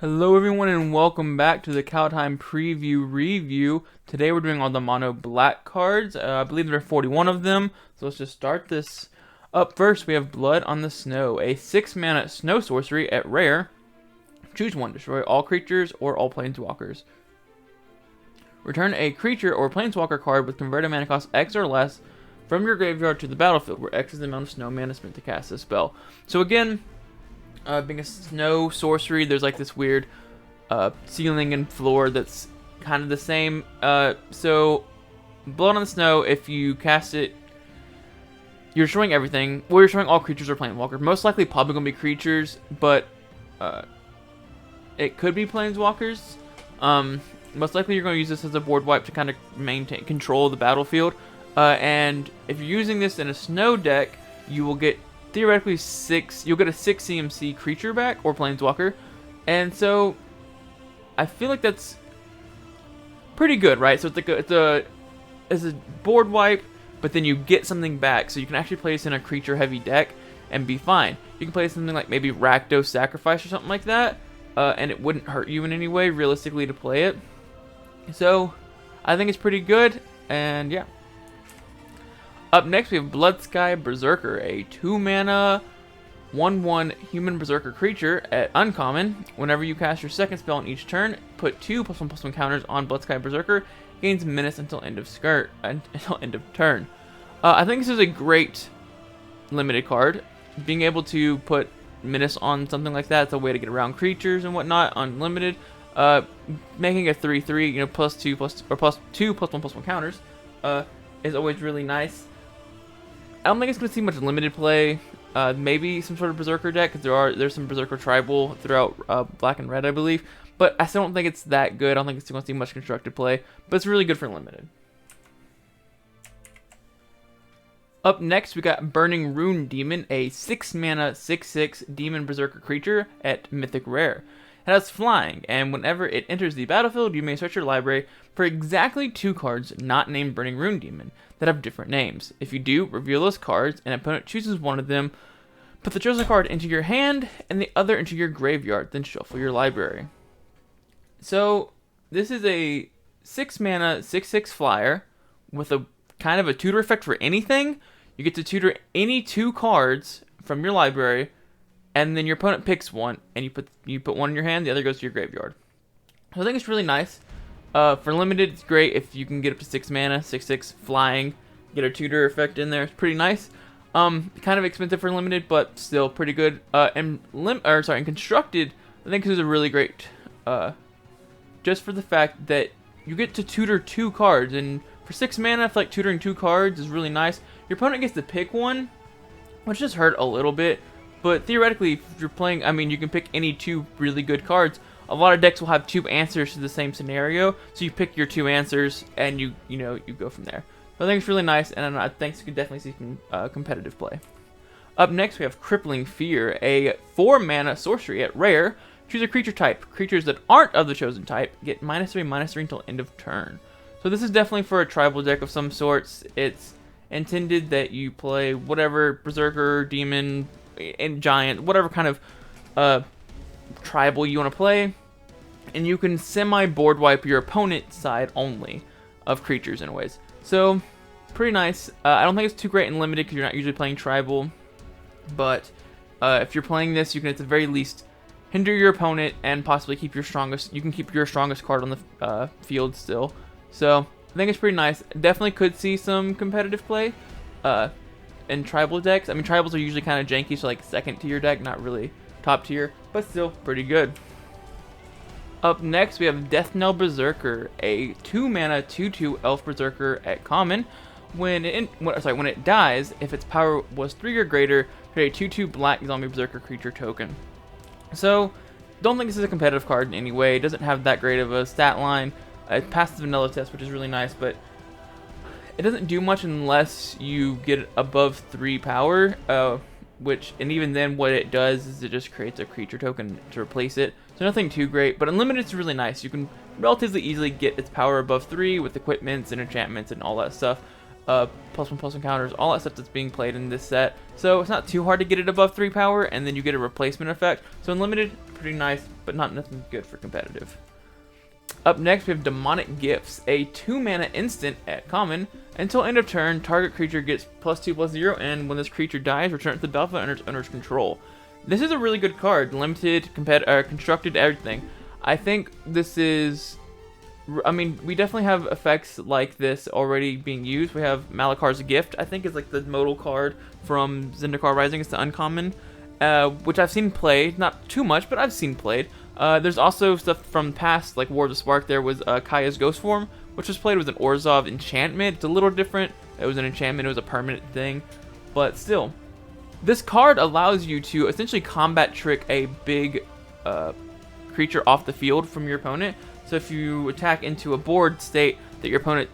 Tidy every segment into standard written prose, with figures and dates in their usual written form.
Hello everyone and welcome back to the Kaldheim preview review. Today we're doing all the mono black cards. I believe there are 41 of them, so let's just start this. Up first we have Blood on the Snow, a 6-mana snow sorcery at rare. Choose one, destroy all creatures or all planeswalkers. Return a creature or planeswalker card with converted mana cost X or less from your graveyard to the battlefield, where X is the amount of snow mana spent to cast this spell. So again, being a snow sorcery, there's like this weird ceiling and floor that's kind of the same. So Blood on the Snow, if you cast it, you're destroying everything. Well, you're destroying all creatures or planeswalkers. Most likely probably going to be creatures, but it could be planeswalkers. Most likely you're going to use this as a board wipe to kind of maintain control of the battlefield. And if you're using this in a snow deck, you will get theoretically you'll get a 6 CMC creature back or planeswalker, and so I feel like that's pretty good, right? So it's like it's a board wipe, but then you get something back, so you can actually play this in a creature heavy deck and be fine. You can play something like maybe Rakdos Sacrifice or something like that, and it wouldn't hurt you in any way realistically to play it. So I think it's pretty good, and yeah. Up next, we have Bloodsky Berserker, a 2-mana, 1/1 human berserker creature at uncommon. Whenever you cast your second spell on each turn, put 2+1/+1 counters on Bloodsky Berserker. Gains menace until end of turn. I think this is a great limited card. Being able to put menace on something like that is a way to get around creatures and whatnot. Unlimited, making a 3/3, +2+1/+1 counters, is always really nice. I don't think it's going to see much limited play. Maybe some sort of Berserker deck, because there's some Berserker Tribal throughout Black and Red, I believe. But I still don't think it's that good. I don't think it's going to see much constructed play. But it's really good for limited. Up next, we got Burning Rune Demon, a 6-mana, 6/6 Demon Berserker creature at Mythic Rare. It has flying, and whenever it enters the battlefield, you may search your library for exactly 2 cards not named Burning Rune Demon that have different names. If you do, reveal those cards, and opponent chooses one of them. Put the chosen card into your hand and the other into your graveyard, then shuffle your library. So this is a 6-mana, 6/6 flyer with a kind of a tutor effect for anything. You get to tutor any 2 cards from your library, and then your opponent picks one, and you put one in your hand, the other goes to your graveyard. So I think it's really nice. For limited, it's great if you can get up to 6 mana, 6/6 flying, get a tutor effect in there. It's pretty nice. Kind of expensive for limited, but still pretty good. And constructed, I think this is a really great. Just for the fact that you get to tutor 2 cards, and for 6 mana, I feel like tutoring 2 cards is really nice. Your opponent gets to pick one, which just hurt a little bit. But theoretically, if you're playing, I mean, you can pick any 2 really good cards. A lot of decks will have 2 answers to the same scenario, so you pick your 2 answers and you go from there. So I think it's really nice, and I think you can definitely see some competitive play. Up next, we have Crippling Fear, a 4-mana sorcery at rare. Choose a creature type. Creatures that aren't of the chosen type get -3/-3 until end of turn. So this is definitely for a tribal deck of some sorts. It's intended that you play whatever Berserker, Demon, and Giant, whatever kind of tribal you want to play, and you can semi-board wipe your opponent's side only of creatures in ways. So pretty nice. I don't think it's too great in limited because you're not usually playing tribal, but if you're playing this, you can at the very least hinder your opponent and possibly keep your strongest. You can keep your strongest card on the field still. So I think it's pretty nice. Definitely could see some competitive play in tribal decks. I mean, tribals are usually kind of janky, so like 2nd tier deck, not really top tier, but still pretty good. Up next, we have Deathnell Berserker, a 2-mana, 2/2 Elf Berserker at common. When it dies, if its power was 3 or greater, create a 2/2 Black Zombie Berserker creature token. So, don't think this is a competitive card in any way. It doesn't have that great of a stat line. It passed the vanilla test, which is really nice, but it doesn't do much unless you get above 3 power, and even then what it does is it just creates a creature token to replace it. So nothing too great, but unlimited is really nice. You can relatively easily get its power above 3 with equipments and enchantments and all that stuff. +1/+1 encounters, all that stuff that's being played in this set. So it's not too hard to get it above 3 power, and then you get a replacement effect. So in limited, pretty nice, but not nothing good for competitive. Up next, we have Demonic Gifts, a 2-mana instant at common. Until end of turn, target creature gets +2/+0, and when this creature dies, return it to the battlefield under its owner's control. This is a really good card, limited, constructed, everything. I think this is... I mean, we definitely have effects like this already being used. We have Malakar's Gift, I think is like the modal card from Zendikar Rising. It's the uncommon, which I've seen played. Not too much, but I've seen played. There's also stuff from past, like War of the Spark. There was Kaya's Ghost Form, which was played with an Orzhov enchantment. It's a little different. It was an enchantment. It was a permanent thing. But still, this card allows you to essentially combat trick a big creature off the field from your opponent. So if you attack into a board state that your opponent,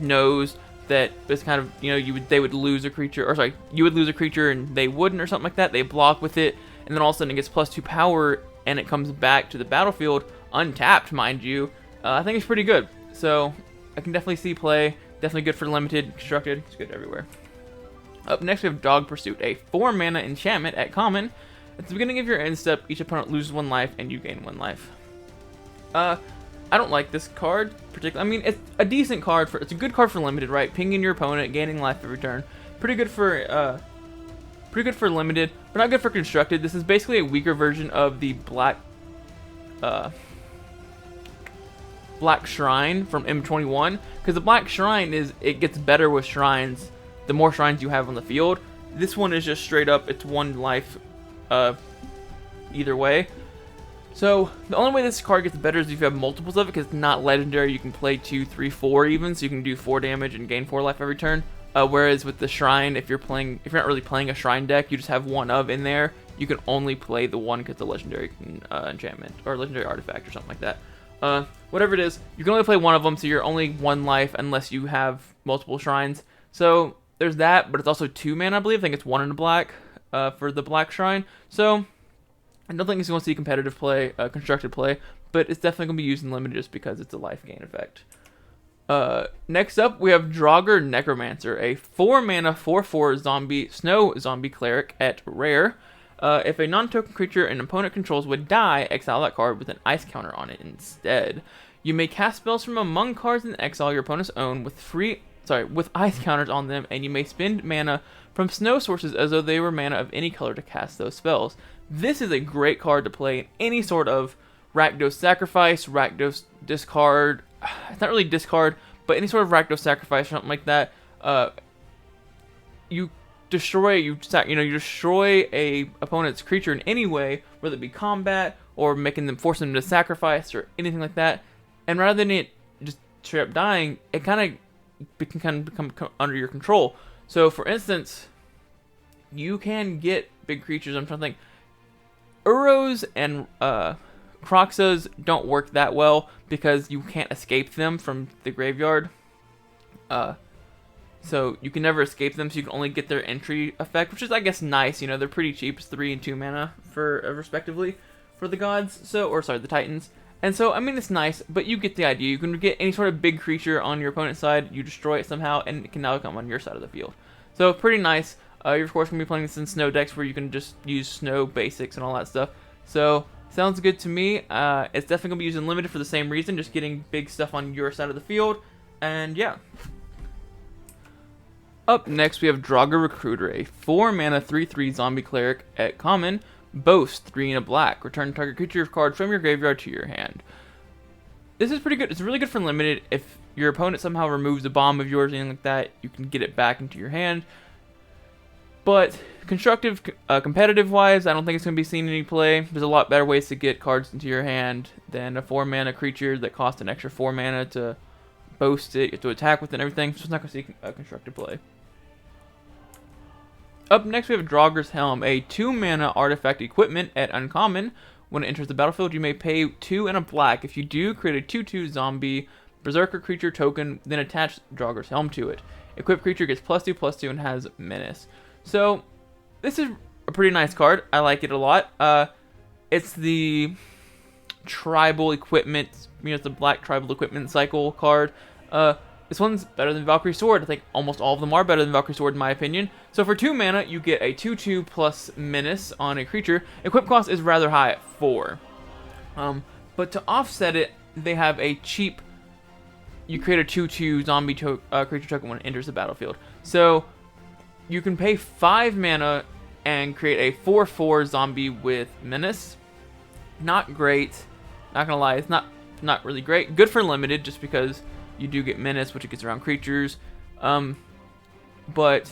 knows that it's kind of, they would lose a creature, or sorry, you would lose a creature and they wouldn't, or something like that. They block with it, and then all of a sudden it gets +2 power, and it comes back to the battlefield untapped, mind you. I think it's pretty good. So I can definitely see play. Definitely good for limited, constructed. It's good everywhere. Up next, we have Dog Pursuit, a 4-mana enchantment at common. At the beginning of your end step, each opponent loses 1 life, and you gain 1 life. I don't like this card particularly. I mean, it's a decent card it's a good card for limited, right? Pinging your opponent, gaining life every turn. Pretty good for limited, but not good for constructed. This is basically a weaker version of the Black Shrine from M21, because the Black Shrine it gets better with shrines the more shrines you have on the field. This one is just straight up, it's 1 life either way. So the only way this card gets better is if you have multiples of it, because it's not legendary. You can play 2, 3, 4 even, so you can do 4 damage and gain 4 life every turn. Whereas with the Shrine, if you're not really playing a Shrine deck, you just have 1 of in there. You can only play the 1 because it's a legendary enchantment or legendary artifact or something like that. Whatever it is, you can only play 1 of them, so you're only 1 life unless you have multiple shrines. So there's that, but it's also 2 mana, I believe. I think it's 1 in the black for the Black Shrine. So I don't think it's going to see competitive play, constructed play, but it's definitely going to be used in limited just because it's a life gain effect. Next up, we have Draugr Necromancer, a 4-mana 4/4 snow zombie cleric at rare. If a non-token creature an opponent controls would die, exile that card with an ice counter on it instead. You may cast spells from among cards in exile your opponents own with ice counters on them, and you may spend mana from snow sources as though they were mana of any color to cast those spells. This is a great card to play in any sort of Rakdos Sacrifice, Rakdos Discard. It's not really discard, but any sort of Rakdos Sacrifice or something like that. You destroy a opponent's creature in any way, whether it be combat or forcing them to sacrifice or anything like that. And rather than it just straight up dying, it can become under your control. So, for instance, you can get big creatures. I'm trying to think. Uros and Kroxas don't work that well because you can't escape them from the graveyard. So you can never escape them, so you can only get their entry effect, which is, I guess, nice. They're pretty cheap. It's 3 and 2 mana for respectively for the gods. The Titans. And so, I mean, it's nice, but you get the idea. You can get any sort of big creature on your opponent's side, you destroy it somehow, and it can now come on your side of the field. So, pretty nice. You're, of course, going to be playing this in snow decks where you can just use snow basics and all that stuff. So, sounds good to me. It's definitely going to be used in limited for the same reason, just getting big stuff on your side of the field. And, yeah. Up next, we have Draugr Recruiter, a 4-mana 3/3 zombie cleric at common. Boast 3 in a black. Return target creature card from your graveyard to your hand. This is pretty good. It's really good for limited. If your opponent somehow removes a bomb of yours or anything like that, you can get it back into your hand. But constructive, competitive-wise, I don't think it's going to be seen in any play. There's a lot better ways to get cards into your hand than a 4-mana creature that costs an extra 4 mana to boast it, you have to attack with it and everything. So it's not going to see constructive play. Up next, we have Draugr's Helm, a 2-mana artifact equipment at uncommon. When it enters the battlefield, you may pay 2 and a black. If you do, create a 2/2 zombie berserker creature token, then attach Draugr's Helm to it. Equipped creature gets +2/+2 and has menace. So, this is a pretty nice card. I like it a lot. It's the tribal equipment, it's the black tribal equipment cycle card. This one's better than Valkyrie Sword. I think almost all of them are better than Valkyrie Sword in my opinion. So for 2 mana, you get a 2/2 plus Menace on a creature. Equip cost is rather high at 4. But to offset it, they have a cheap, you create a 2/2 zombie creature token when it enters the battlefield. So you can pay 5 mana and create a 4/4 zombie with Menace. Not great. Not gonna lie, it's not really great. Good for limited, just because you do get Menace, which it gets around creatures. But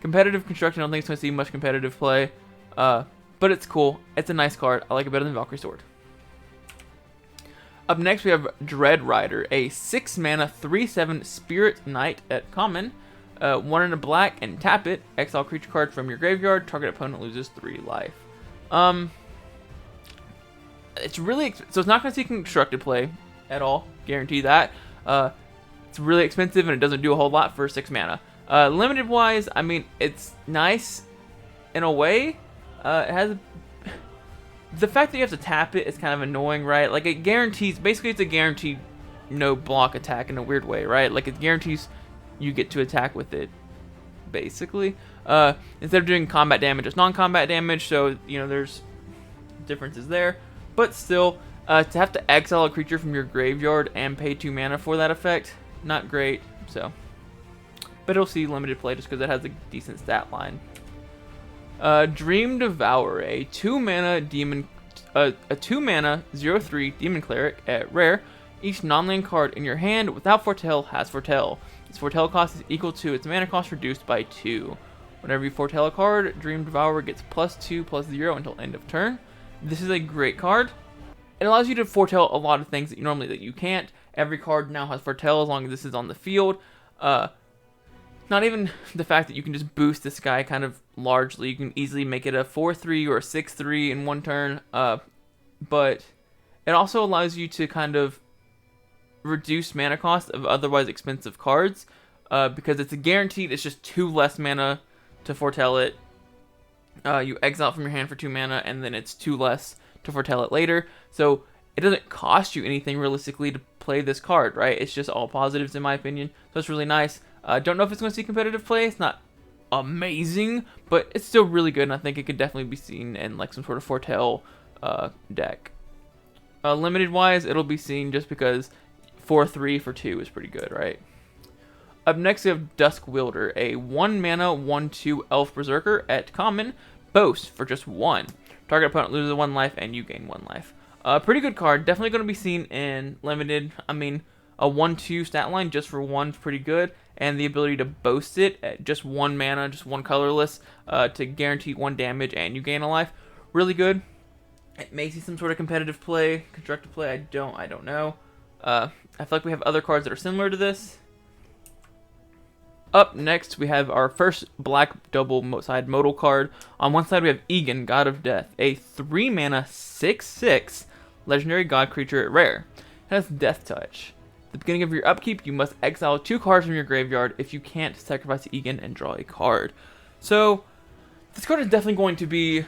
competitive construction, I don't think it's going to see much competitive play. But it's cool. It's a nice card. I like it better than Valkyrie Sword. Up next, we have Dread Rider, a 6 mana 3/7 Spirit Knight at common. 1 and a black, and tap it. Exile creature card from your graveyard. Target opponent loses 3 life. It's really so it's not going to see constructed play at all. Guarantee that. It's really expensive and it doesn't do a whole lot for 6 mana. Limited wise, I mean, it's nice in a way. It has the fact that you have to tap it is kind of annoying, right? Like it guarantees, basically it's a guaranteed no block attack in a weird way, right? Like it guarantees you get to attack with it, basically. Instead of doing combat damage, it's non-combat damage, so you know there's differences there. But still, to have to exile a creature from your graveyard and pay 2 mana for that effect, not great. So, but it'll see limited play just because it has a decent stat line. Dream Devourer, a 2 mana demon, a 2 mana 0/3 demon cleric at rare. Each non-land card in your hand without foretell has foretell. Its foretell cost is equal to its mana cost reduced by 2. Whenever you foretell a card, Dream Devourer gets +2/+0 until end of turn. This is a great card. It allows you to foretell a lot of things that you can't. Every card now has foretell as long as this is on the field. Not even the fact that you can just boost this guy kind of largely. You can easily make it a 4/3 or a 6/3 in one turn. But it also allows you to kind of reduce mana cost of otherwise expensive cards. Because it's a guaranteed, it's just 2 less mana to foretell it. You exile from your hand for 2 mana, and then it's 2 less to foretell it later. So it doesn't cost you anything realistically to play this card, right? It's just all positives in my opinion. So it's really nice. Don't know if it's going to see competitive play. It's not amazing, but it's still really good, and I think it could definitely be seen in like some sort of foretell deck. Limited wise, it'll be seen just because 4/3 for 2 is pretty good, right? Up next, we have Dusk Wielder, a 1 mana 1/2 elf berserker at common. Boast for just 1. Target opponent loses 1 life and you gain 1 life. Pretty good card. Definitely going to be seen in limited. I mean, a 1/2 stat line just for 1 is pretty good. And the ability to boast it at just 1 mana, just 1 colorless, to guarantee 1 damage and you gain a life. Really good. It may see some sort of competitive play, constructive play. I don't know. I feel like we have other cards that are similar to this. Up next, we have our first black double-side modal card. On one side, we have Egan, God of Death, a 3 mana 6/6 legendary god creature at rare. It has Death Touch. At the beginning of your upkeep, you must exile 2 cards from your graveyard. If you can't, sacrifice Egan and draw a card. So, this card is definitely going to be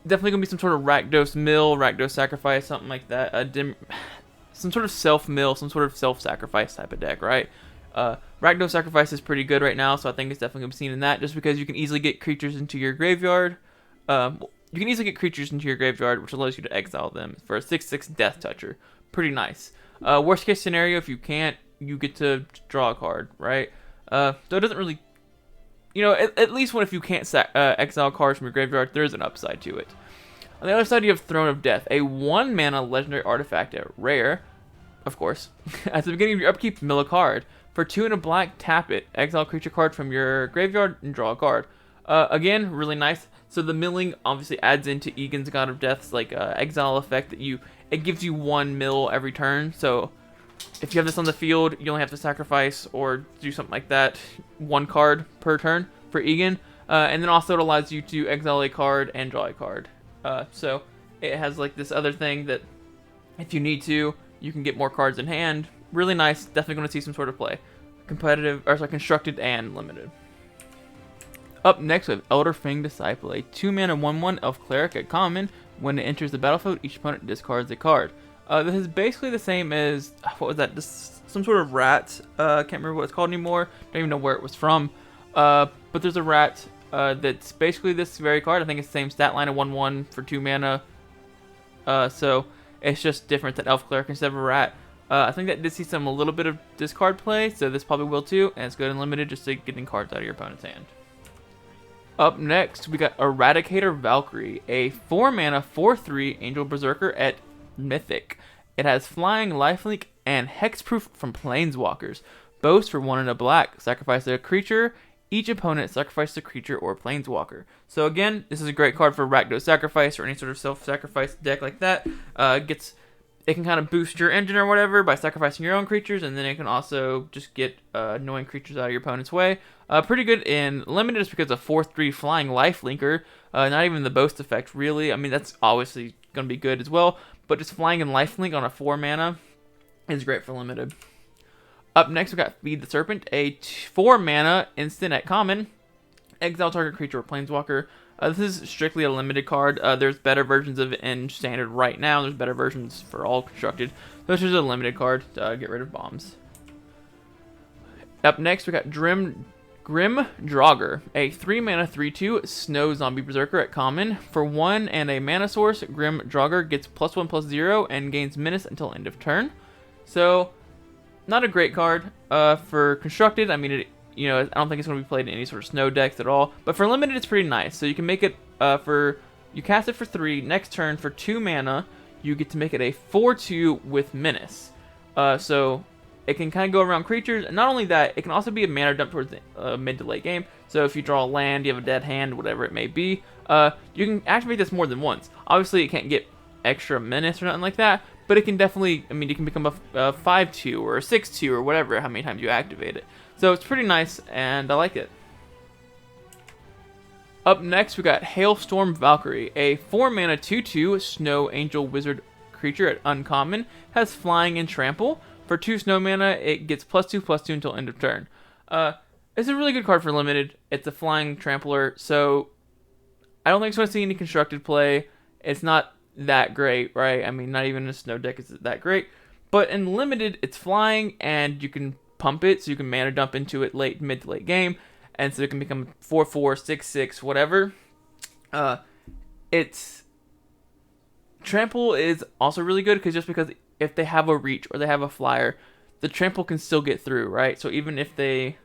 some sort of Rakdos mill, Rakdos sacrifice, something like that. Some sort of self-mill, some sort of self-sacrifice type of deck, right? Rakdos Sacrifice is pretty good right now, so I think it's definitely going to be seen in that, just because you can easily get creatures into your graveyard. Which allows you to exile them for a 6/6 Death Toucher. Pretty nice. Worst case scenario, if you can't, you get to draw a card, right? So it doesn't really, at least if you can't exile cards from your graveyard, there's an upside to it. On the other side, you have Throne of Death, a 1 mana legendary artifact at rare. Of course. At the beginning of your upkeep, mill a card. For 2 and a black, tap it. Exile creature card from your graveyard and draw a card. Again, really nice. So the milling obviously adds into Egan's God of Death's exile effect that it gives you 1 mill every turn. So if you have this on the field, you only have to sacrifice or do something like that 1 card per turn for Egan. And then also it allows you to exile a card and draw a card. So it has this other thing that if you need to, you can get more cards in hand. Really nice. Definitely going to see some sort of play. Constructed and limited. Up next, we have Elder Fang Disciple, a 2 mana 1/1 elf cleric at common. When it enters the battlefield, each opponent discards a card. This is basically the same as, what was that? This some sort of rat. Can't remember what it's called anymore. Don't even know where it was from. But there's a rat that's basically this very card. I think it's the same stat line of 1/1 for 2 mana. So it's just different than Elf Cleric instead of a rat. I think that did see a little bit of discard play, so this probably will too. And it's good and limited, just to getting cards out of your opponent's hand. Up next, we got Eradicator Valkyrie, a 4 mana 4/3 Angel Berserker at Mythic. It has flying, lifelink, and hexproof from Planeswalkers. Boast for 1 and a black. Sacrifice a creature. Each opponent sacrifices a creature or Planeswalker. So again, this is a great card for Rakdos Sacrifice or any sort of self-sacrifice deck like that. It can kind of boost your engine or whatever by sacrificing your own creatures, and then it can also just get annoying creatures out of your opponent's way. Pretty good in limited just because of 4/3 flying lifelinker. Not even the boast effect, really. I mean, that's obviously going to be good as well, but just flying and lifelink on a 4 mana is great for limited. Up next, we got Feed the Serpent, a 4 mana instant at common. Exile target creature or Planeswalker. This is strictly a limited card. There's better versions of it in Standard right now. There's better versions for all constructed. So this is a limited card to get rid of bombs. Up next, we got Grim Draugr, a 3 mana 3/2 Snow Zombie Berserker at common. For 1 and a mana source, Grim Draugr gets +1/+0 and gains menace until end of turn. So, not a great card for constructed. I mean, I don't think it's going to be played in any sort of snow decks at all. But for limited, it's pretty nice. So you can make it you cast it for 3. Next turn, for 2 mana, you get to make it a 4/2 with menace. So it can kind of go around creatures. And not only that, it can also be a mana dump towards the mid to late game. So if you draw a land, you have a dead hand, whatever it may be, you can activate this more than once. Obviously, it can't get extra menace or nothing like that. But it can definitely, you can become a 5/2 or a 6/2 or whatever, how many times you activate it. So it's pretty nice, and I like it. Up next, we got Hailstorm Valkyrie, a 4 mana 2/2 Snow Angel Wizard creature at uncommon. Has flying and trample. For 2 snow mana, it gets +2/+2 until end of turn. It's a really good card for limited. It's a flying trampler, so I don't think it's going to see any constructed play. It's not that great, right? I mean, not even a snow deck is that great. But in limited, it's flying, and you can pump it, so you can mana dump into it mid to late game, and so it can become 4/4, 6/6, whatever. It's trample is also really good because if they have a reach or they have a flyer, the trample can still get through, right? So even if they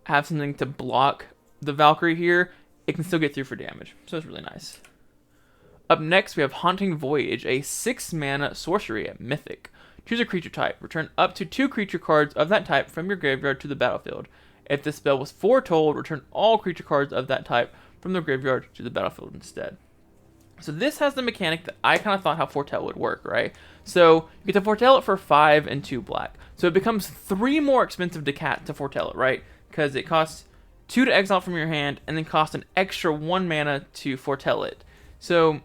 have something to block the Valkyrie here, it can still get through for damage. So it's really nice. Up next, we have Haunting Voyage, a 6 mana sorcery at Mythic. Choose a creature type. Return up to 2 creature cards of that type from your graveyard to the battlefield. If this spell was foretold, return all creature cards of that type from the graveyard to the battlefield instead. So this has the mechanic that I kind of thought how foretell would work, right? So you get to foretell it for 5 and 2 black. So it becomes 3 more expensive to foretell it, right? Because it costs 2 to exile from your hand and then costs an extra 1 mana to foretell it. So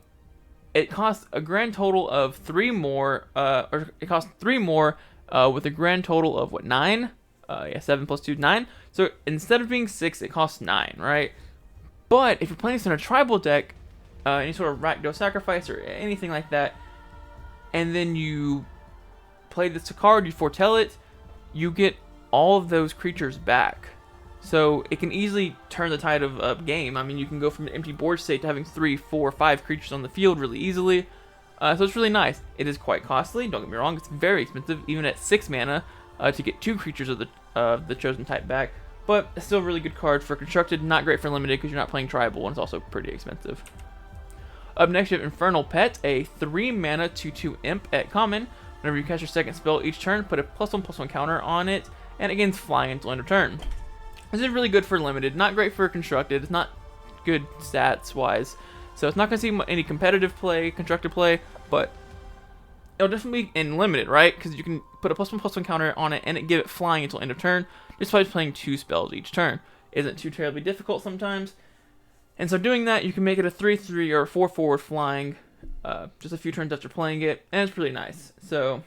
it costs a grand total of 3 more, or it costs 3 more with a grand total of, 9? 7 plus 2, 9. So instead of being 6, it costs 9, right? But if you're playing this in a tribal deck, any sort of Rakdos Sacrifice or anything like that, and then you play this card, you foretell it, you get all of those creatures back. So it can easily turn the tide of a game. I mean, you can go from an empty board state to having 3, 4, 5 creatures on the field really easily. So it's really nice. It is quite costly, don't get me wrong. It's very expensive, even at 6 mana, to get 2 creatures of the chosen type back. But it's still a really good card for constructed, not great for limited because you're not playing tribal, and it's also pretty expensive. Up next, you have Infernal Pet, a 3 mana 2/2 imp at common. Whenever you cast your second spell each turn, put a +1/+1 counter on it, and it gains flying until end of turn. This is really good for limited, not great for constructed. It's not good stats-wise, so it's not going to see any competitive play, constructed play, but it'll definitely be in limited, right? Because you can put a +1/+1 counter on it, and it give it flying until end of turn, just by playing 2 spells each turn. Isn't too terribly difficult sometimes. And so doing that, you can make it a 3/3 or a 4/4 with flying, just a few turns after playing it, and it's really nice. So,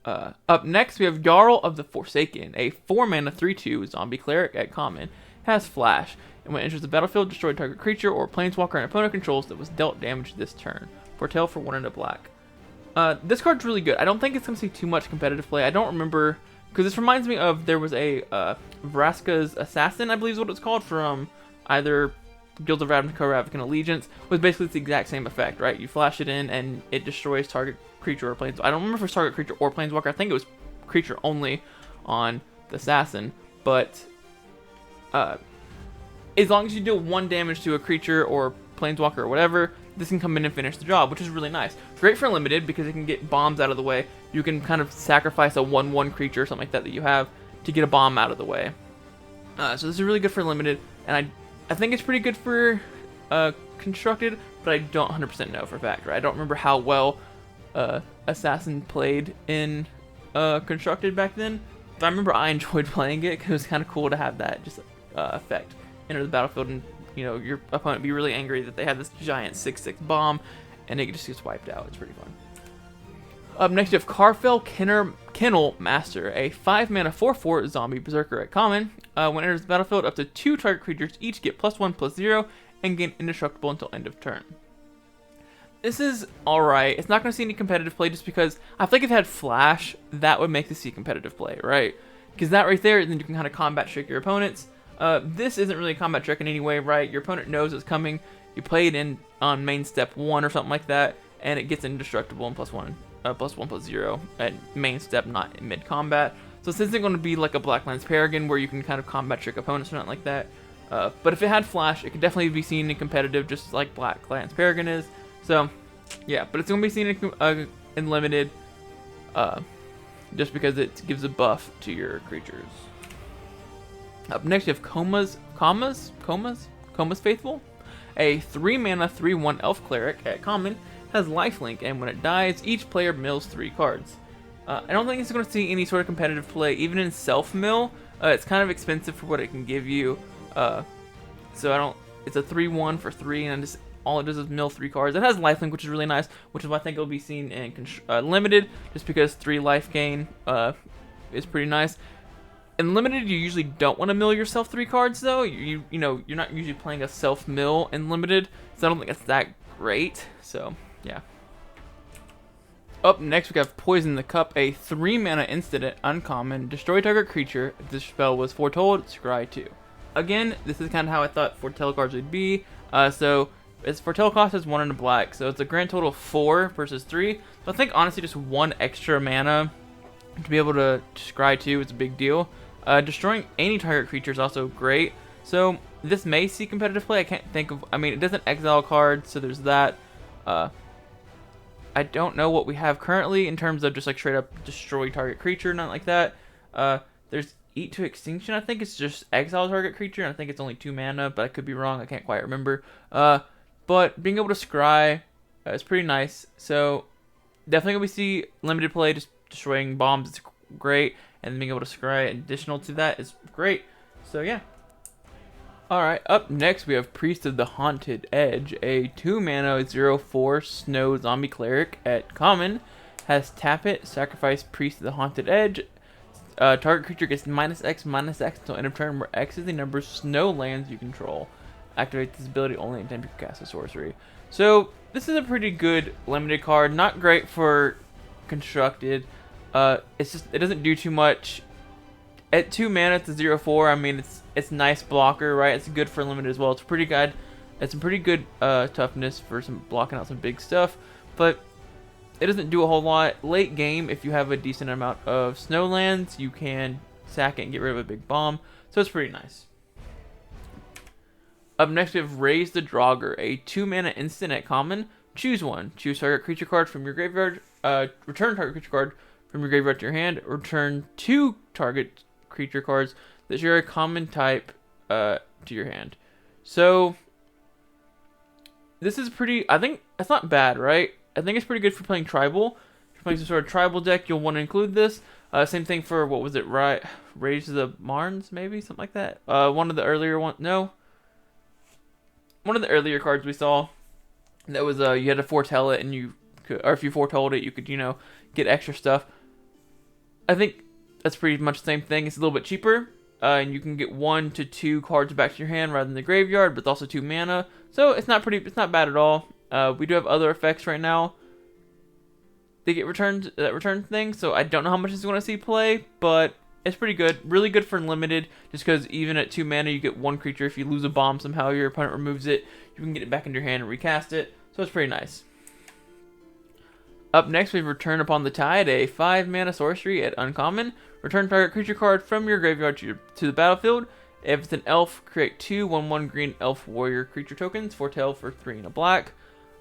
up next, we have Jarl of the Forsaken, a 4 mana 3/2 zombie cleric at common. Has flash, and when it enters the battlefield, destroy target creature or planeswalker an opponent controls that was dealt damage this turn. Foretell for 1 and a black. This card's really good. I don't think it's going to see too much competitive play. I don't remember, because this reminds me of, there was a Vraska's Assassin, I believe is what it's called, from either Guilds of Ravnica or Ravnican Allegiance. Was basically the exact same effect, right? You flash it in and it destroys target creature or planeswalker. I don't remember if it was target creature or planeswalker. I think it was creature only on the Assassin, but as long as you deal 1 damage to a creature or planeswalker or whatever, this can come in and finish the job, which is really nice. Great for limited because it can get bombs out of the way. You can kind of sacrifice a 1/1 creature or something like that you have to get a bomb out of the way. So this is really good for limited, and I think it's pretty good for constructed, but I don't 100% know for a fact, right? I don't remember how well Assassin played in constructed back then, but I remember I enjoyed playing it because it was kind of cool to have that just effect enter the battlefield, and your opponent be really angry that they have this giant 6/6 bomb and it just gets wiped out. It's pretty fun. Up next, you have Karfell Kennel Master, a 5-mana 4/4 zombie berserker at common. When it enters the battlefield, up to 2 target creatures each get +1/+0 and gain indestructible until end of turn. This is alright. It's not going to see any competitive play just because I think if it had Flash, that would make this see competitive play, right? Because that right there, then you can kind of combat trick your opponents. This isn't really a combat trick in any way, right? Your opponent knows it's coming. You play it in on main step 1 or something like that, and it gets indestructible and +1/+0 at main step, not in mid combat. So this isn't going to be like a Black Lance Peregrine where you can kind of combat trick opponents or something like that. But if it had Flash, it could definitely be seen in competitive, just like Black Lance Peregrine is. So yeah, but it's going to be seen in limited, just because it gives a buff to your creatures. Up next, you have Coma's Faithful, a 3-mana 3/1 Elf Cleric at common, has lifelink, and when it dies, each player mills 3 cards. I don't think it's going to see any sort of competitive play, even in self-mill. It's kind of expensive for what it can give you, so I don't. It's a 3/1 for 3, and just all it does is mill 3 cards. It has lifelink, which is really nice, which is why I think it'll be seen in limited, just because 3 life gain is pretty nice. In limited, you usually don't want to mill yourself 3 cards, though. You're not usually playing a self-mill in limited, so I don't think it's that great. So yeah. Up next, we have Poison the Cup, a 3-mana instant at uncommon. Destroy target creature. If this spell was foretold, scry 2. Again, this is kind of how I thought foretell cards would be. So its foretell cost is 1 and a black, so it's a grand total of 4 versus 3. So I think honestly, just 1 extra mana to be able to scry 2 is a big deal. Destroying any target creature is also great. So this may see competitive play. I can't think of. I mean, it doesn't exile cards, so there's that. I don't know what we have currently in terms of just like straight up destroy target creature, not like that. There's Eat to Extinction. I think it's just exile target creature, and I think it's only 2 mana, but I could be wrong. I can't quite remember. But being able to scry is pretty nice. So definitely gonna see limited play, just destroying bombs. It's great, and being able to scry additional to that is great. So yeah. Alright, up next we have Priest of the Haunted Edge, a 2-mana 0/4 snow zombie cleric at common. Has tap it, sacrifice Priest of the Haunted Edge. Target creature gets -X until end of turn, where X is the number of snow lands you control. Activate this ability only anytime you cast a sorcery. So this is a pretty good limited card. Not great for constructed. It's just, it doesn't do too much. At 2 mana, it's a 0/4. I mean, it's nice blocker, right? It's good for limited as well. It's pretty good. It's some pretty good toughness for some blocking out some big stuff, but it doesn't do a whole lot. Late game, if you have a decent amount of snowlands, you can sack it and get rid of a big bomb. So it's pretty nice. Up next, we have Raise the Draugr, a 2-mana instant at common. Choose one. Choose target creature card from your graveyard. Return target creature card from your graveyard to your hand. Return 2 target creature cards that share a common type to your hand. So this is pretty. I think it's not bad, right? I think it's pretty good for playing tribal. If you're playing some sort of tribal deck, you'll want to include this. Same thing for, what was it, right? Raise the Marns, maybe something like that. One of the earlier one of the earlier cards we saw that was you had to foretell it, and you could, or if you foretold it, you could get extra stuff. I think that's pretty much the same thing. It's a little bit cheaper, and you can get 1 to 2 cards back to your hand rather than the graveyard, but it's also 2 mana, so it's not bad at all. We do have other effects right now. they get returned, that return thing. So I don't know how much it's going to see play, but it's pretty good. Really good for limited, just because even at 2 mana you get 1 creature. If you lose a bomb somehow, your opponent removes it, you can get it back into your hand and recast it. So it's pretty nice. Up next, we have Return Upon the Tide, a 5 mana sorcery at uncommon. Return target creature card from your graveyard to the battlefield. If it's an elf, create 2 1/1 green elf warrior creature tokens. Foretell for 3 and a black.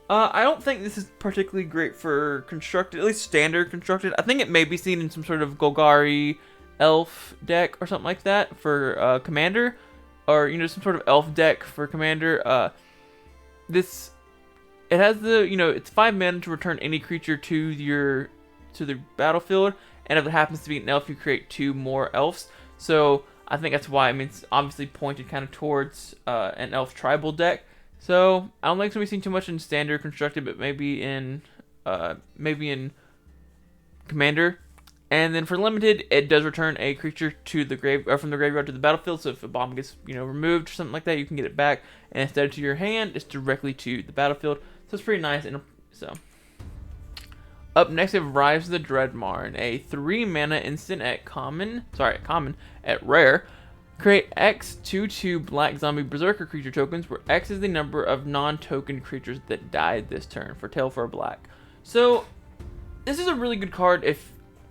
I don't think this is particularly great for constructed, at least standard constructed. I think it may be seen in some sort of Golgari elf deck or something like that for commander, or some sort of elf deck for commander. It has it's 5 mana to return any creature to the battlefield, and if it happens to be an elf, you create 2 more elves. So I think that's why. I mean, it's obviously pointed kind of towards an elf tribal deck. So I don't think it's gonna be seen too much in standard constructed, but maybe in commander. And then for limited, it does return a creature to the from the graveyard to the battlefield. So if a bomb gets removed or something like that, you can get it back, and instead of to your hand, it's directly to the battlefield. So it's pretty nice. And so up next, we have Rise of the Dreadmarn, a 3 mana instant at common at rare. Create X 2/2 Black Zombie Berserker creature tokens, where X is the number of non-token creatures that died this turn. Foretell for a black. So this is a really good card.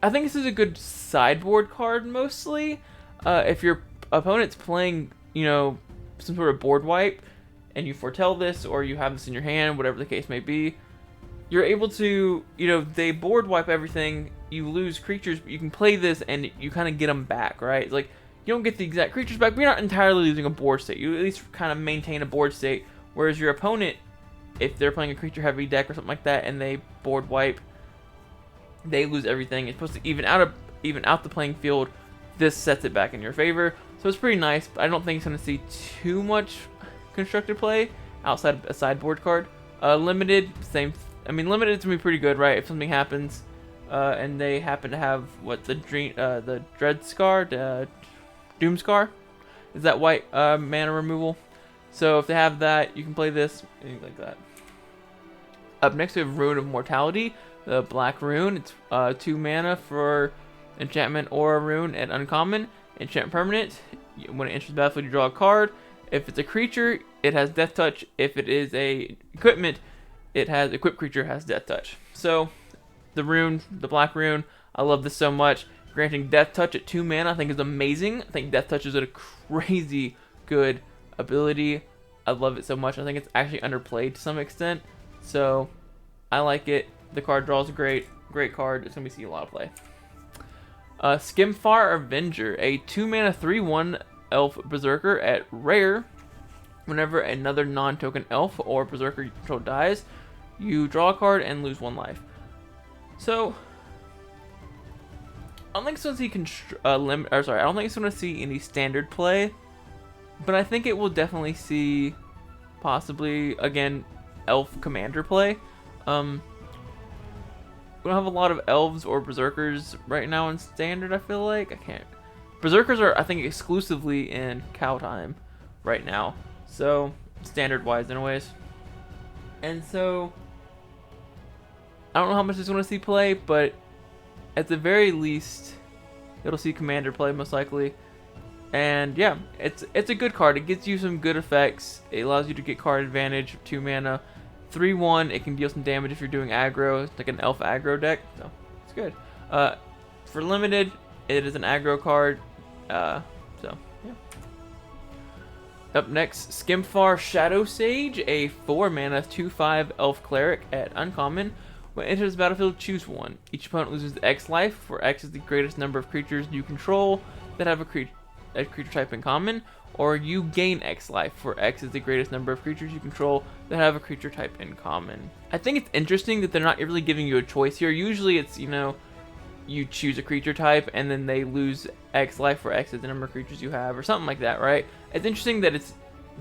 I think this is a good sideboard card mostly. If your opponent's playing, some sort of board wipe, and you foretell this, or you have this in your hand, whatever the case may be, you're able to, they board wipe everything, you lose creatures, but you can play this and you kind of get them back, right? It's like, you don't get the exact creatures back, but you're not entirely losing a board state. You at least kind of maintain a board state, whereas your opponent, if they're playing a creature-heavy deck or something like that, and they board wipe, they lose everything. It's supposed to even out the playing field. This sets it back in your favor, so it's pretty nice. But I don't think it's going to see too much constructed play outside of a sideboard card. Limited, same. I mean, limited to be pretty good, right? If something happens, and they happen to have the Dread Scar, Doom Scar, is that white mana removal. So if they have that, you can play this, anything like that. Up next, we have Rune of Mortality, the black rune. It's 2 mana for enchantment or a rune at uncommon. Enchant permanent. When it enters the battlefield, you draw a card. If it's a creature, it has Death Touch. If it is a equipment, equipped creature has Death Touch. So the black rune, I love this so much. Granting Death Touch at 2 mana, I think is amazing. I think Death Touch is a crazy good ability. I love it so much. I think it's actually underplayed to some extent. So I like it. The card draw is great card. It's gonna be seeing a lot of play. Skimfar Avenger, a 2 mana 3/1 elf berserker at rare. Whenever another non-token elf or berserker you control dies, you draw a card and lose 1 life. So I don't think it's gonna see I don't think it's gonna see any standard play, but I think it will definitely see possibly again elf commander play. We don't have a lot of elves or berserkers right now in standard. I feel like berserkers are, I think, exclusively in Kaldheim right now, so standard wise anyways. And so I don't know how much it's going to see play, but at the very least it'll see commander play most likely. And yeah, it's a good card. It gives you some good effects. It allows you to get card advantage, 2 mana, 3/1. It can deal some damage if you're doing aggro. It's like an elf aggro deck, so it's good. For limited, it is an aggro card. So yeah. Up next, Skimfar Shadow Sage, a 4 mana 2/5 elf cleric at uncommon. When it enters the battlefield, choose 1. Each opponent loses X life, where X is the greatest number of creatures you control that have a creature type in common, or you gain X life, where X is the greatest number of creatures you control that have a creature type in common. I think it's interesting that they're not really giving you a choice here. Usually it's, you choose a creature type and then they lose X life, where X is the number of creatures you have, or something like that, right? It's interesting that it's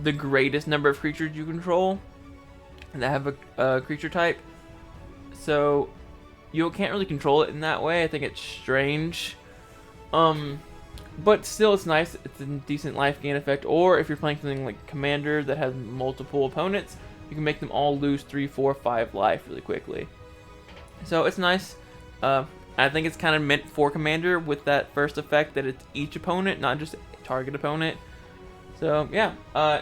the greatest number of creatures you control that have a creature type. So you can't really control it in that way. I think it's strange. But still, it's nice. It's a decent life gain effect. Or if you're playing something like Commander that has multiple opponents, you can make them all lose 3, 4, 5 life really quickly. So it's nice. I think it's kind of meant for Commander with that first effect that it's each opponent, not just target opponent. So yeah,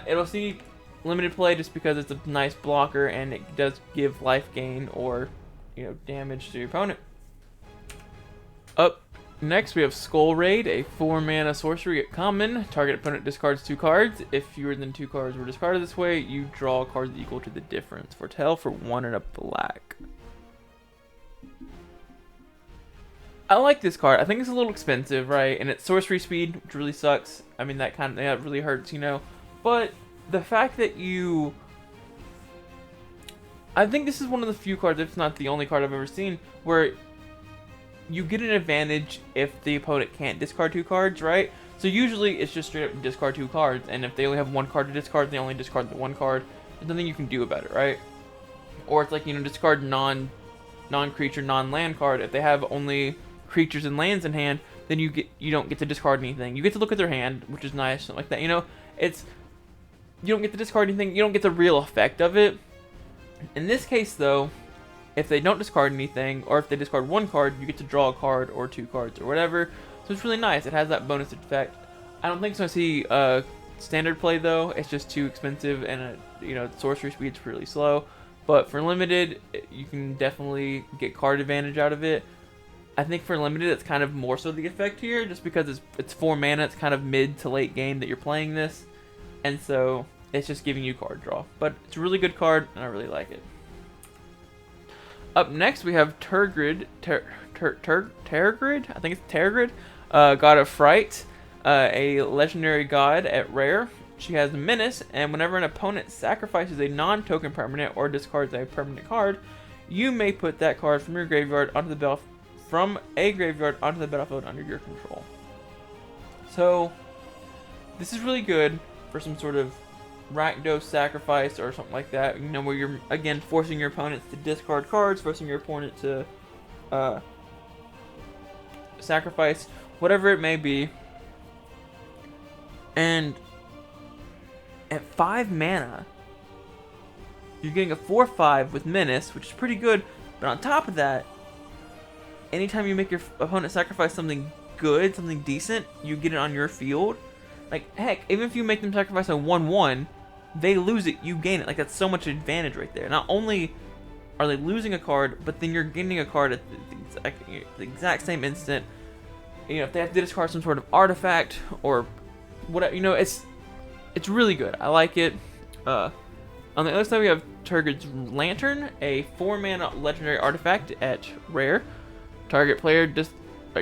it'll see limited play just because it's a nice blocker and it does give life gain or damage to your opponent. Up next we have Skull Raid, a 4-mana sorcery at common. Target opponent discards 2 cards. If fewer than 2 cards were discarded this way, you draw cards equal to the difference. Foretell for 1 and a black. I like this card. I think it's a little expensive, right? And it's sorcery speed, which really sucks. I mean, that really hurts, But the fact that I think this is one of the few cards, if not the only card I've ever seen, where you get an advantage if the opponent can't discard 2 cards, right? So usually it's just straight up discard 2 cards, and if they only have 1 card to discard, they only discard the 1 card. There's nothing you can do about it, right? Or it's like, discard non-creature, non-land card. If they have only creatures and lands in hand, then you don't get to discard anything. You get to look at their hand, which is nice, something like that. You don't get to discard anything. You don't get the real effect of it. In this case, though, if they don't discard anything, or if they discard 1 card, you get to draw a card or 2 cards or whatever. So it's really nice. It has that bonus effect. I don't think it's going to see standard play, though. It's just too expensive, and sorcery speed's really slow. But for limited, you can definitely get card advantage out of it. I think for limited, it's kind of more so the effect here, just because it's 4 mana. It's kind of mid to late game that you're playing this, and so it's just giving you card draw. But it's a really good card, and I really like it. Up next, we have Tergrid. Tergrid? I think it's Tergrid. God of Fright, a legendary god at rare. She has Menace, and whenever an opponent sacrifices a non-token permanent or discards a permanent card, you may put that card from your graveyard onto the battlefield. From a graveyard onto the battlefield under your control. So, this is really good for some sort of Rakdos sacrifice or something like that. Where you're, again, forcing your opponents to discard cards, forcing your opponent to sacrifice, whatever it may be. And at 5 mana, you're getting a 4/5 with Menace, which is pretty good. But on top of that, anytime you make your opponent sacrifice something good, something decent, you get it on your field. Like, heck, even if you make them sacrifice a 1/1, they lose it, you gain it. Like, that's so much advantage right there. Not only are they losing a card, but then you're gaining a card at the exact same instant. If they have to discard some sort of artifact or whatever, it's really good. I like it. On the other side, we have Tergrid's Lantern, a 4-mana legendary artifact at rare. Target player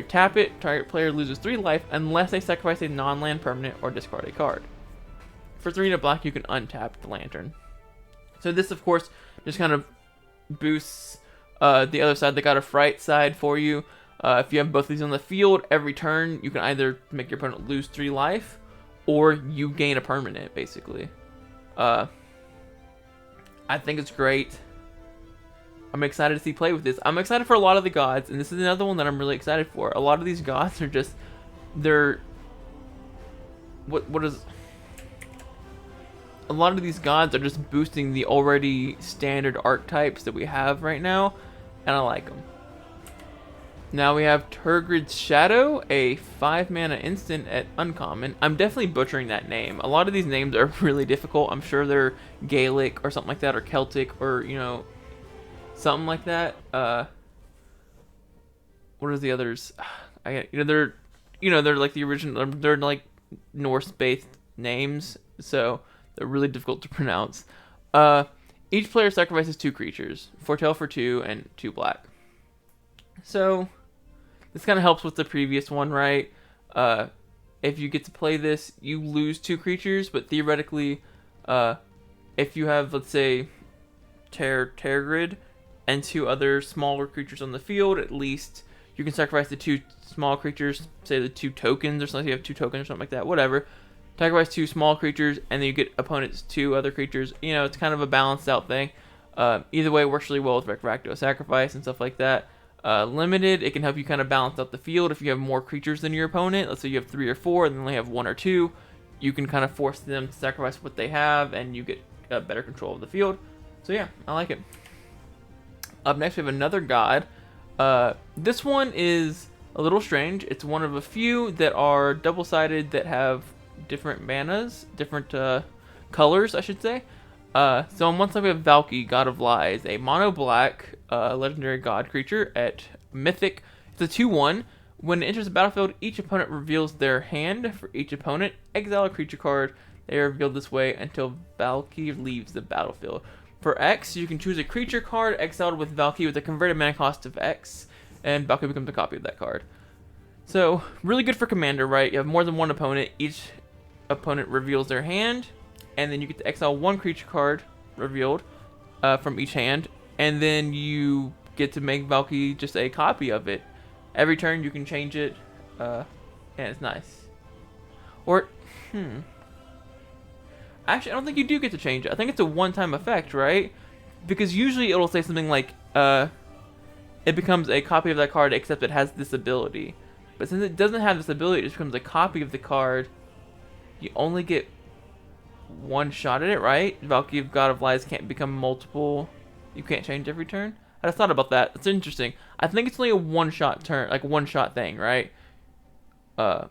tap it. Target player loses 3 life unless they sacrifice a non-land permanent or discard a card. For 3 and a black, you can untap the Lantern. So this, of course, just kind of boosts the other side, the God of Fright side for you. If you have both of these on the field, every turn you can either make your opponent lose 3 life, or you gain a permanent, basically. I think it's great. I'm excited to see play with this. I'm excited for a lot of the gods, and this is another one that I'm really excited for. A lot of these gods are just, a lot of these gods are just boosting the already standard archetypes that we have right now, and I like them. Now we have Tergrid's Shadow, a 5-mana instant at uncommon. I'm definitely butchering that name. A lot of these names are really difficult. I'm sure they're Gaelic or something like that, or Celtic, or something like that. What are the others? They're like the original. They're like Norse-based names, so they're really difficult to pronounce. Each player sacrifices 2 creatures, Foretell for 2 and 2 black. So this kind of helps with the previous one, right? If you get to play this, you lose 2 creatures, but theoretically, if you have, let's say, Tergrid and 2 other smaller creatures on the field, at least you can sacrifice the 2 small creatures, say the 2 tokens or something. You have 2 tokens or something like that, whatever. Sacrifice 2 small creatures, and then you get opponents 2 other creatures. It's kind of a balanced out thing. Either way, it works really well with Rakdos sacrifice and stuff like that. Limited, it can help you kind of balance out the field. If you have more creatures than your opponent, let's say you have 3 or 4 and they only have 1 or 2, you can kind of force them to sacrifice what they have, and you get better control of the field. So yeah, I like it. Up next, we have another god, This one is a little strange. It's one of a few that are double-sided that have different manas, different colors, I should say. So on one side we have Valky, God of Lies, a mono black legendary god creature at Mythic. It's a 2/1. When it enters the battlefield, each opponent reveals their hand. For each opponent, exile a creature card. They are revealed this way until Valky leaves the battlefield. For X, you can choose a creature card exiled with Valky with a converted mana cost of X, and Valky becomes a copy of that card. So, really good for Commander, right? You have more than one opponent. Each opponent reveals their hand, and then you get to exile one creature card revealed from each hand, and then you get to make Valky just a copy of it. Every turn you can change it, and it's nice. Or, actually, I don't think you do get to change it. I think it's a one-time effect, right? Because usually it'll say something like, it becomes a copy of that card except it has this ability. But since it doesn't have this ability, it just becomes a copy of the card. You only get one shot at it, right? Valky of God of Lies can't become multiple. You can't change every turn. I just thought about that. It's interesting. I think it's only a one-shot turn, like one-shot thing, right? I'm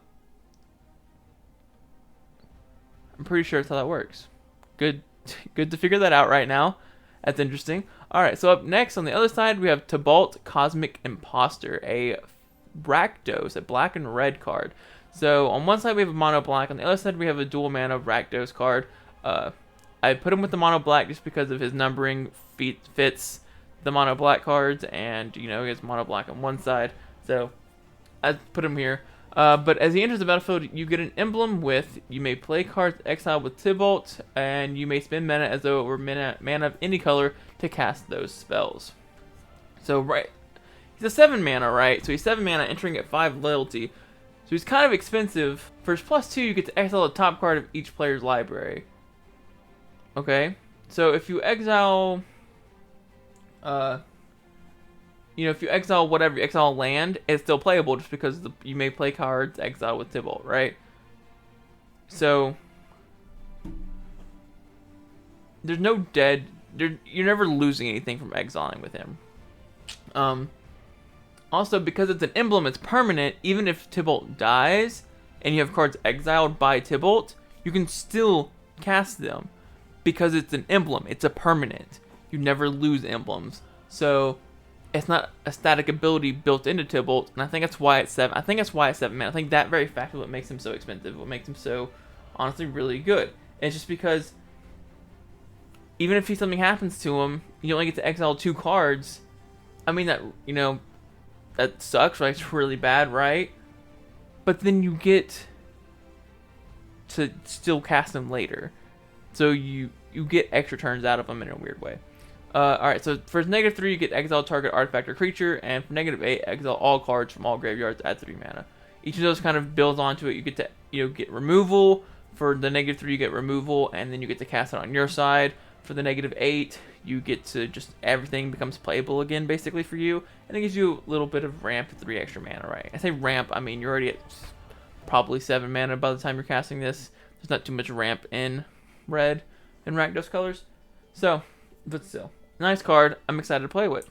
pretty sure that's how that works. Good to figure that out right now. That's interesting. Alright, so up next on the other side we have Tybalt Cosmic Imposter, a Rakdos, a black and red card. So on one side we have a mono black, on the other side we have a dual mana Rakdos card. I put him with the mono black just because of his numbering fits the mono black cards, and you know he has mono black on one side, so I put him here. But as he enters the battlefield, you get an emblem with, you may play cards exiled with Tybalt, and you may spend mana as though it were mana of any color to cast those spells. So right, he's a 7 mana, right? So he's 7 mana, entering at 5 loyalty. So he's kind of expensive. For his +2, you get to exile the top card of each player's library. Okay, so if you exile, if you exile whatever, you exile land, it's still playable just because you may play cards exiled with Tybalt, right? So there's no dead. You're never losing anything from exiling with him. Also, because it's an emblem, it's permanent. Even if Tybalt dies and you have cards exiled by Tybalt, you can still cast them because it's an emblem. It's a permanent. You never lose emblems. So it's not a static ability built into Tybalt, and I think that's why it's 7. I think that's why it's 7 mana. I think that very fact is what makes him so expensive. What makes him so, honestly, really good. And it's just because even if something happens to him, you only get to exile 2 cards. I mean that that sucks, right? It's really bad, right? But then you get to still cast him later, so you get extra turns out of him in a weird way. Alright, so for -3, you get exile target artifact or creature, and for -8, exile all cards from all graveyards at 3 mana. Each of those kind of builds onto it. You get to get removal. For the -3, you get removal, and then you get to cast it on your side. For the -8, you get to just everything becomes playable again, basically for you, and it gives you a little bit of ramp with 3 extra mana, right? I say ramp, I mean you're already at probably 7 mana by the time you're casting this. There's not too much ramp in red and Rakdos colors, so but still. Nice card, I'm excited to play with.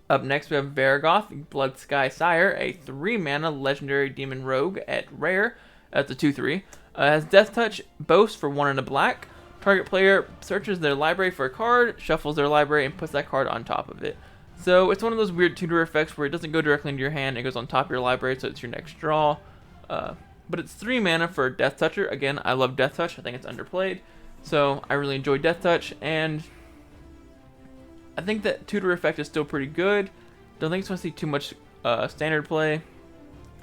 Up next we have Vargoth, Bloodsky Sire, a 3 mana legendary demon rogue at rare. That's a 2/3. Has Death Touch, Boast for 1 and a black. Target player searches their library for a card, shuffles their library, and puts that card on top of it. So it's one of those weird tutor effects where it doesn't go directly into your hand, it goes on top of your library, so it's your next draw. But it's 3 mana for Death Toucher. Again, I love Death Touch, I think it's underplayed. So I really enjoy Death Touch, and I think that tutor effect is still pretty good. Don't think it's going to see too much standard play.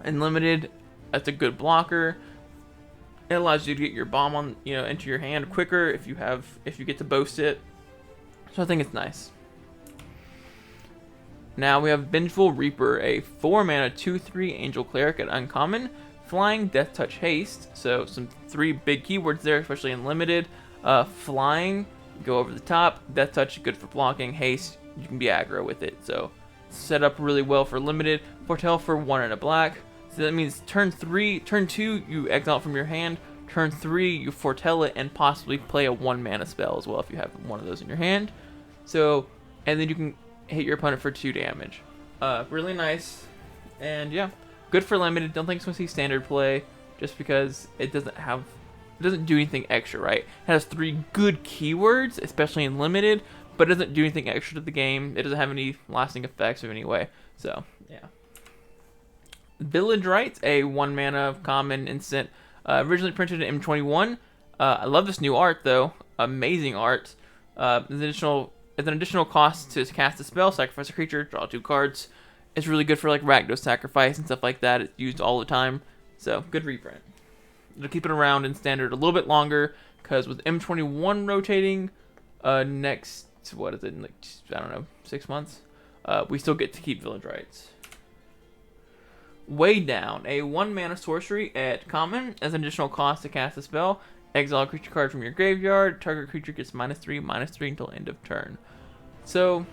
And limited, that's a good blocker. It allows you to get your bomb on, into your hand quicker if you get to boast it. So I think it's nice. Now we have Vengeful Reaper, a 4 mana 2/3 Angel Cleric at uncommon, flying, Death Touch, Haste. So some 3 big keywords there, especially in limited. Flying, go over the top. Death Touch, good for blocking. Haste, you can be aggro with it. So set up really well for limited. Foretell for 1 and a black. So that means turn 2 you exile it from your hand. Turn 3 you foretell it and possibly play a 1 mana spell as well if you have one of those in your hand. So, and then you can hit your opponent for 2 damage. Really nice, and yeah, good for limited. Don't think it's gonna see standard play, just because it doesn't do anything extra, right? It has 3 good keywords, especially in limited, but it doesn't do anything extra to the game. It doesn't have any lasting effects of any way. So yeah. Village Rites, a 1 mana common instant, originally printed in M21. I love this new art though, amazing art. It's an additional cost to cast a spell, sacrifice a creature, draw 2 cards. It's really good for like Rakdos sacrifice and stuff like that. It's used all the time, so good reprint. It'll keep it around in standard a little bit longer because with M21 rotating, next what is it? Like I don't know, 6 months. We still get to keep Village Rites. Way Down, a 1 mana sorcery at common as an additional cost to cast a spell. Exile a creature card from your graveyard. Target creature gets -3/-3 until end of turn. So,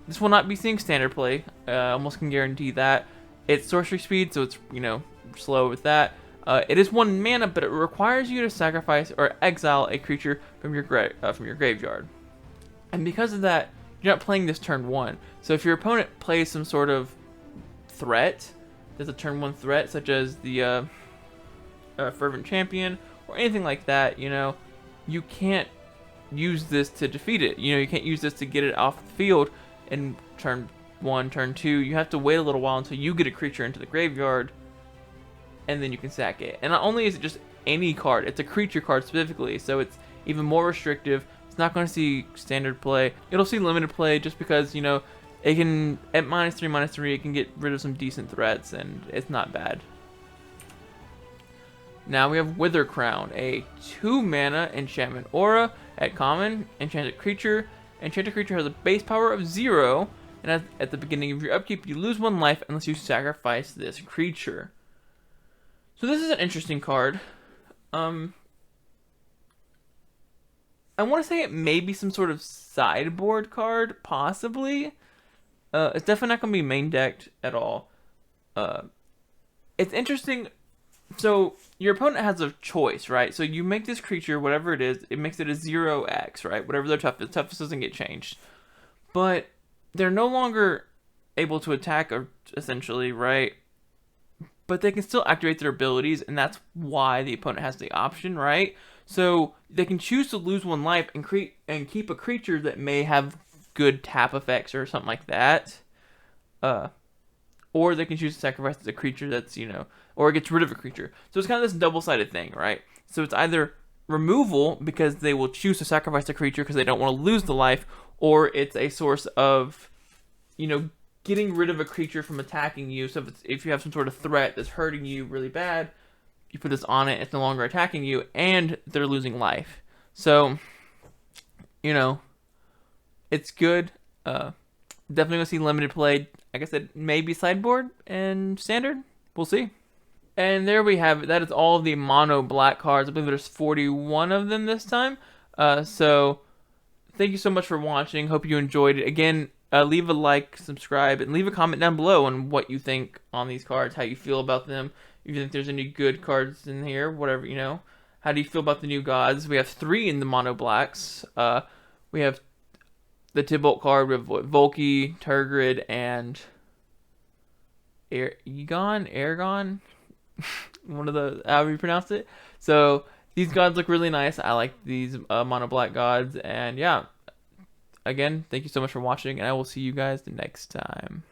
this will not be seeing standard play. Almost can guarantee that. It's sorcery speed, so it's, slow with that. It is 1 mana, but it requires you to sacrifice or exile a creature from your graveyard. And because of that, you're not playing this turn 1. So if your opponent plays some sort of threat, there's a turn 1 threat, such as the Fervent Champion, or anything like that, you can't use this to defeat it. You can't use this to get it off the field in turn 1, turn 2. You have to wait a little while until you get a creature into the graveyard, and then you can sack it. And not only is it just any card, it's a creature card specifically, so it's even more restrictive. It's not going to see standard play. It'll see limited play just because, it can, at -3/-3, it can get rid of some decent threats, and it's not bad. Now we have Wither Crown, a 2 mana enchantment aura at common. Enchanted creature has a base power of 0, and at the beginning of your upkeep, you lose 1 life unless you sacrifice this creature. So this is an interesting card. I want to say it may be some sort of sideboard card, possibly. It's definitely not going to be main decked at all. It's interesting. So your opponent has a choice, right? So you make this creature, whatever it is, it makes it a 0x, right? Whatever their toughness. Toughness doesn't get changed. But they're no longer able to attack, essentially, right? But they can still activate their abilities, and that's why the opponent has the option, right? So they can choose to lose 1 life and keep a creature that may have good tap effects or something like that. Or they can choose to sacrifice the creature that's, or it gets rid of a creature. So it's kind of this double-sided thing, right? So it's either removal because they will choose to sacrifice a creature because they don't want to lose the life, or it's a source of, getting rid of a creature from attacking you. So if you have some sort of threat that's hurting you really bad, you put this on it, it's no longer attacking you, and they're losing life. So, it's good. Definitely gonna see limited play. Like I said, maybe sideboard and standard. We'll see. And there we have it. That is all of the mono black cards. I believe there's 41 of them this time. So thank you so much for watching. Hope you enjoyed it. Again, leave a like, subscribe, and leave a comment down below on what you think on these cards, how you feel about them. If you think there's any good cards in here, whatever, How do you feel about the new gods? We have 3 in the mono blacks. We have the Tybalt card with Volky, Turgid, and Aragon. One of the, however you pronounce it. So these gods look really nice. I like these mono black gods, and yeah. Again, thank you so much for watching, and I will see you guys the next time.